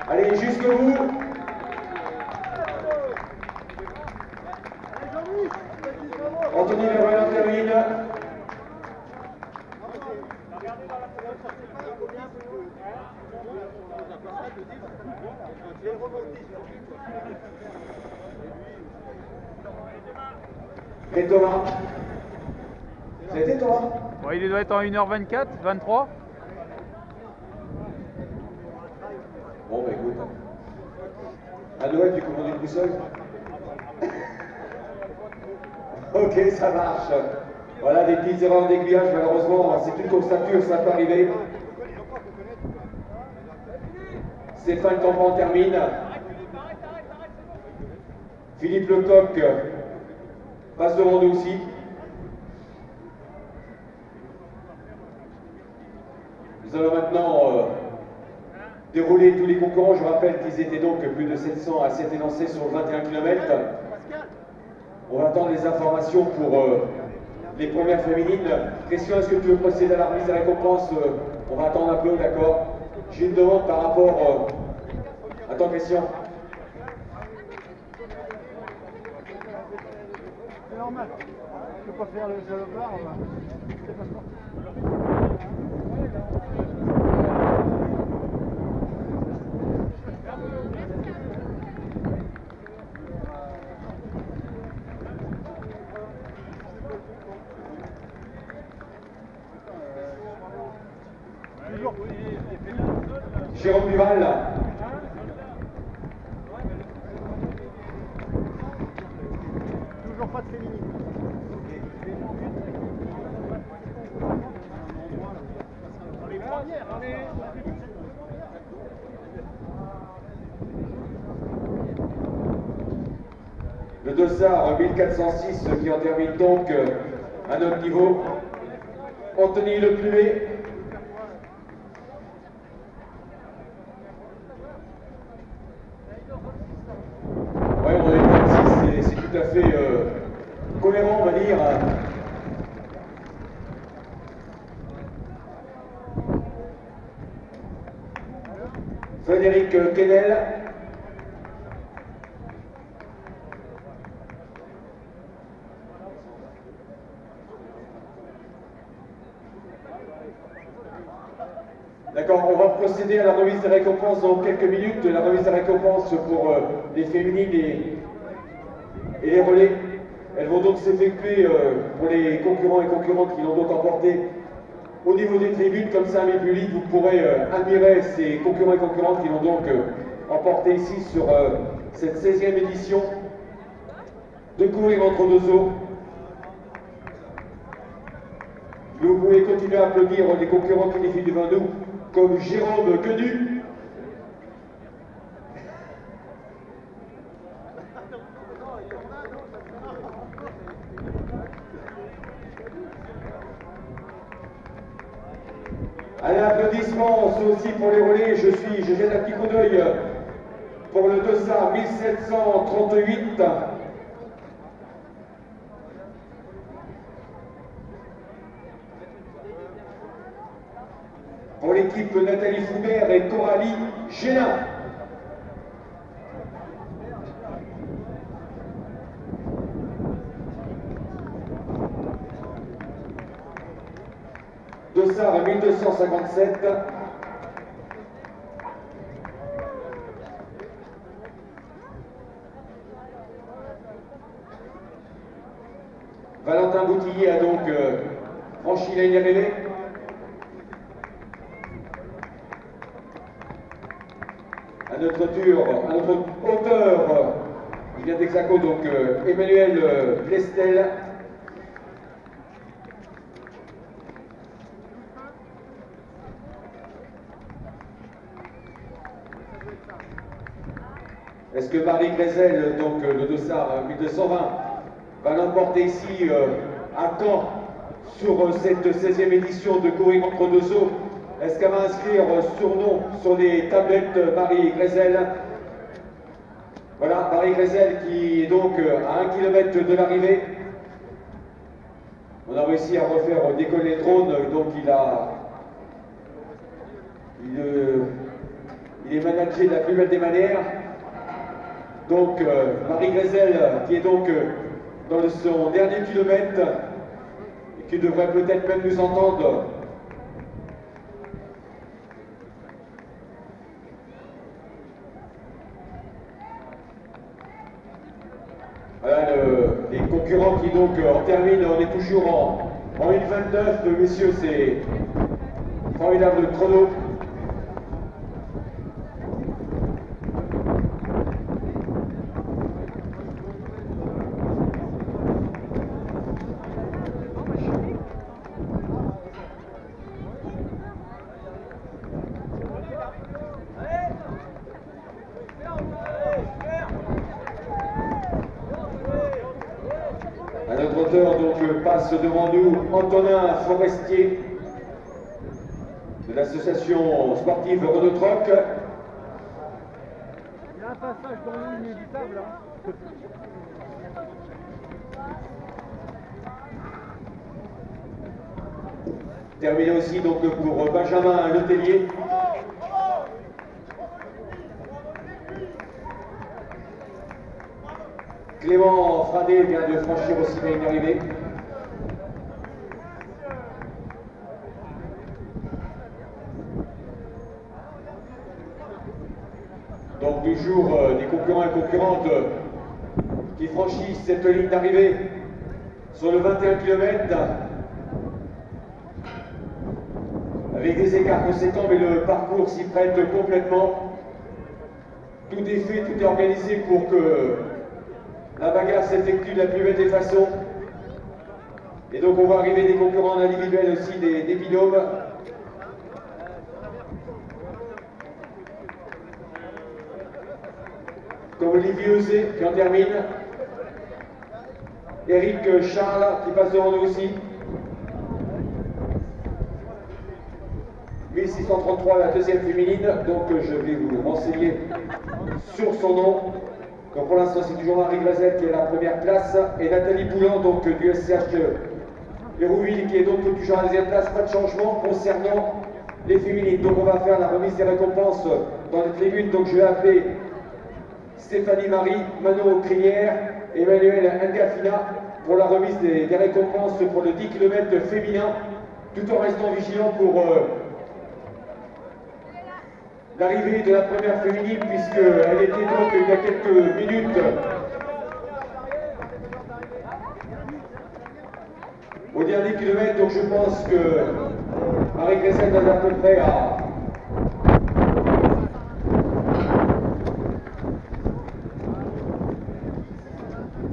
Allez, jusqu'au bout. Anthony Vermeulen termine. Et Thomas. Ça a été Thomas? Ouais, il doit être en 1h24, 23. Bon, bah écoute. À Noël, tu commandes une boussole? Ok, ça marche. Voilà, des petites erreurs d'aiguillage, malheureusement, c'est une constature, ça peut arriver. Stéphane Campan termine. Philippe Lecoq passe devant nous aussi. Nous allons maintenant dérouler tous les concurrents. Je rappelle qu'ils étaient donc plus de 700 à s'être élancés sur 21 km. On va attendre les informations pour les premières féminines. Christian, est-ce que tu veux procéder à la remise de récompense? On va attendre un peu, d'accord? J'ai une demande par rapport... Attends, Christian. C'est normal. Je ne peux pas faire le salopard. C'est pas sport. Jérôme Duval. Toujours pas de féminine. Les premières, Le dossard 1406 qui en termine donc à notre niveau. Anthony Le Plumet. Oui, on est 26, c'est tout à fait cohérent, on va dire. Frédéric Quesnel. D'accord, on va procéder à la remise des récompenses dans quelques minutes. La remise des récompenses pour les féminines et les relais. Elles vont donc s'effectuer pour les concurrents et concurrentes qui l'ont donc emporté au niveau des tribunes. Comme ça, à mes publics, vous pourrez admirer ces concurrents et concurrentes qui l'ont donc emporté ici sur cette 16e édition de courir entre deux eaux. Vous pouvez continuer à applaudir les concurrents qui défilent devant nous, comme Jérôme Quenu. Allez, applaudissements aussi pour les relais. Je jette un petit coup d'œil pour le dossard 1738. Pour l'équipe Nathalie Foubert et Coralie Génin. Dossard 1257. Valentin Boutillier a donc franchi la ligne d'arrivée. À notre hauteur, il vient d'Exaco, donc Emmanuel Plestel. Est-ce que Marie Grézel, donc le dossard 1220, va l'emporter ici à Caen sur cette 16e édition de courir entre deux eaux? Est-ce qu'elle va inscrire son nom sur les tablettes Marie Grézel? Voilà, Marie Grézel qui est donc à 1 km de l'arrivée. On a réussi à refaire décoller le drone, donc Il est managé de la plus belle des manières. Donc Marie Grézel qui est donc dans son dernier kilomètre et qui devrait peut-être même nous entendre. Voilà les concurrents qui donc en terminent. On est toujours en 1,29, messieurs, c'est formidable chrono. À notre hauteur, donc, passe devant nous Antonin Forestier de l'association sportive Renault Troc. Il y a un passage dans l'eau inévitable. Hein. Terminé aussi donc pour Benjamin Letellier. Clément Fradé vient de franchir aussi la ligne d'arrivée. Donc toujours des concurrents et concurrentes qui franchissent cette ligne d'arrivée sur le 21 km avec des écarts conséquents, mais le parcours s'y prête complètement. Tout est fait, tout est organisé pour que la bagarre s'effectue de la plus belle des façons. Et donc on va arriver des concurrents individuels aussi, des binômes. Comme Olivier Eusé qui en termine. Eric Charles qui passe devant nous aussi. 1633 la deuxième féminine, donc je vais vous renseigner sur son nom. Donc pour l'instant c'est toujours Marie Grézel qui est à la première place et Nathalie Boulan donc du SCH Hérouville qui est donc toujours à la deuxième place. Pas de changement concernant les féminines. Donc on va faire la remise des récompenses dans les tribunes. Donc je vais appeler Stéphanie Marie, Manon Crinière, Emmanuel Ngafina pour la remise des récompenses pour le 10 km féminin, tout en restant vigilant pour l'arrivée de la première féminine, puisqu'elle était donc il y a quelques minutes au dernier kilomètre. Donc je pense que Marie Grézel est à peu près à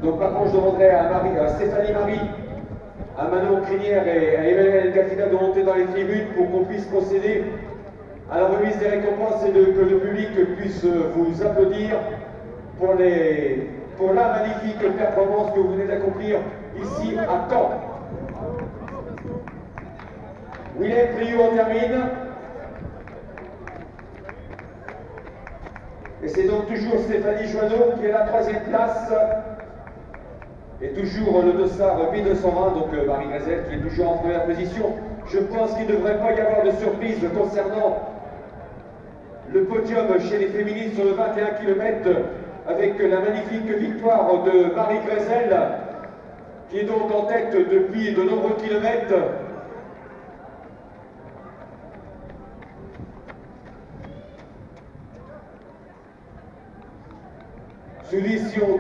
donc par contre je demanderai à Stéphanie Marie, à Manon Crinière et à Emmanuel Ngafina de monter dans les tribunes pour qu'on puisse procéder à la remise des récompenses et que le public puisse vous applaudir pour la magnifique performance que vous venez d'accomplir ici à Caen. Willem Priou en termine. Et c'est donc toujours Stéphanie Joanneau qui est à la troisième place. Et toujours le dossard 1220, donc Marie Grézel qui est toujours en première position. Je pense qu'il ne devrait pas y avoir de surprise concernant le podium chez les féminines sur le 21 km avec la magnifique victoire de Marie Grézel qui est donc en tête depuis de nombreux kilomètres. Sous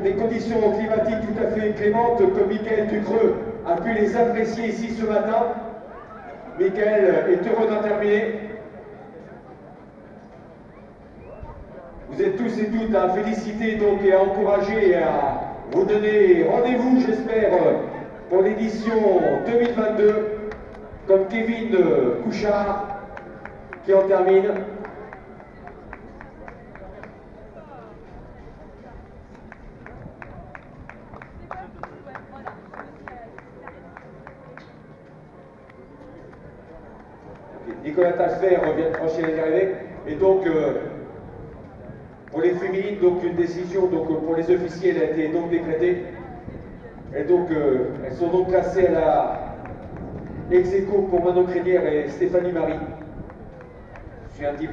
des conditions climatiques tout à fait clémentes, comme Michael Ducreux a pu les apprécier ici ce matin. Michael est heureux d'en terminer. Vous êtes tous et toutes à féliciter donc et à encourager et à vous donner rendez-vous, j'espère, pour l'édition 2022, comme Kevin Couchard qui en termine. Nicolas Tasfer vient de franchir les arrivées. Et donc, pour les féminines, donc une décision pour les officiers elle a été donc décrétée. Et donc, elles sont donc classées à la ex-aequo pour Manon Crinière et Stéphanie Marie suis un petit